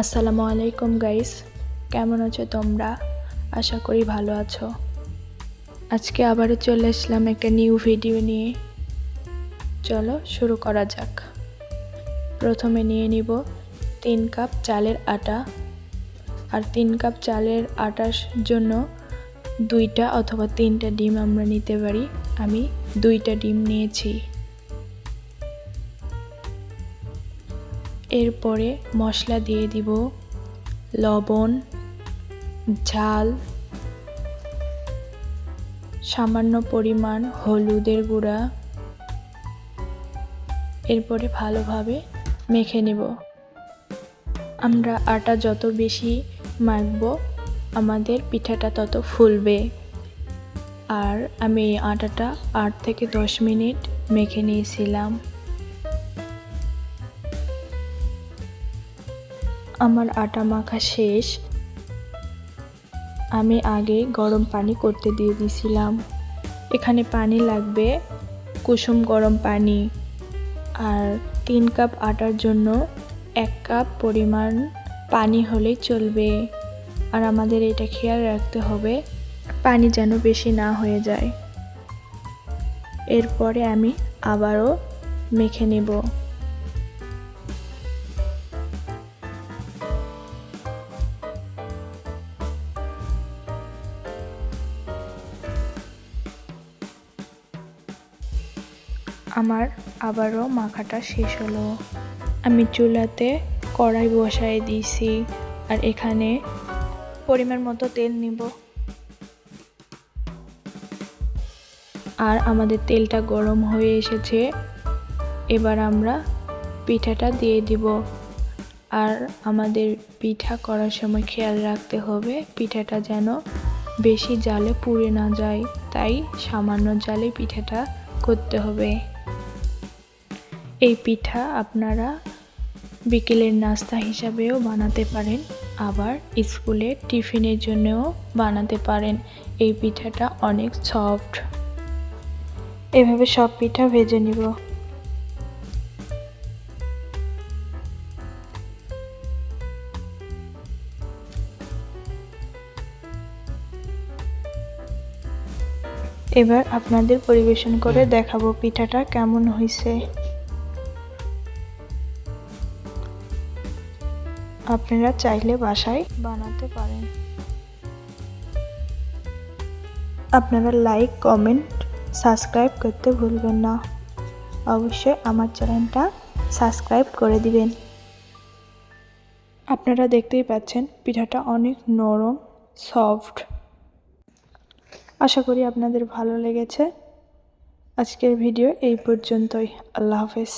আসসালামু আলাইকুম গাইস, কেমন আছো তোমরা? আশা করি ভালো আছো। আজকে আবারও চলে আসলাম একটা নিউ ভিডিও নিয়ে। চলো শুরু করা যাক। প্রথমে নিয়ে নিব 3 কাপ চালের আটা। আর 3 কাপ চালের আটার জন্য 2টা অথবা 3টা ডিম আমরা নিতে পারি। আমি 2টা ডিম নিয়েছি। এরপরে মশলা দিয়ে দিব লবণ, ঝাল, সামান্য পরিমাণ হলুদের গুঁড়া। এরপরে ভালোভাবে মেখে নেব। আমরা আটা যত বেশি মাখব আমাদের পিঠাটা তত ফুলবে। আর আমি এই আটাটা 8 থেকে 10 মিনিট মেখে নিয়েছিলাম। আমার আটা মাখা শেষ। আমি আগে গরম পানি করতে দিয়ে দিয়েছিলাম। এখানে পানি লাগবে কুসুম গরম পানি। আর 3 কাপ আটার জন্য 1 কাপ পরিমাণ পানি হলেই চলবে। আর আমাদের এটা খেয়াল রাখতে হবে পানি যেন বেশি না হয়ে যায়। এরপরে আমি আবারও মেখে নেব। আমার আবারও মাখাটা শেষ হলো। আমি চুলাতে কড়াই বসায় দিয়েছি। আর এখানে পরিমাণ মতো তেল নিব। আর আমাদের তেলটা গরম হয়ে এসেছে। এবার আমরা পিঠাটা দিয়ে দিব। আর আমাদের পিঠা করার সময় খেয়াল রাখতে হবে পিঠাটা যেন বেশি জালে পুড়ে না যায়, তাই সামান্য জালে পিঠাটা করতে হবে। এই পিঠা আপনারা বিকেলের নাস্তা হিসাবেও বানাতে পারেন, আবার স্কুলে টিফিনের জন্যও বানাতে পারেন। এই পিঠাটা অনেক সফট। এভাবে সব পিঠা ভেজে নিব। এবার আপনাদের পরিবেশন করে দেখাবো পিঠাটা কেমন হয়েছে। আপনারা চাইলে বাসায় বানাতে পারেন। আপনারা লাইক, কমেন্ট, সাবস্ক্রাইব করতে ভুলবেন না। অবশ্যই আমার চ্যানেলটা সাবস্ক্রাইব করে দিবেন। আপনারা দেখতেই পাচ্ছেন পিঠাটা অনেক নরম, সফট। আশা করি আপনাদের ভালো লেগেছে। আজকের ভিডিও এই পর্যন্তই। আল্লাহ হাফেজ।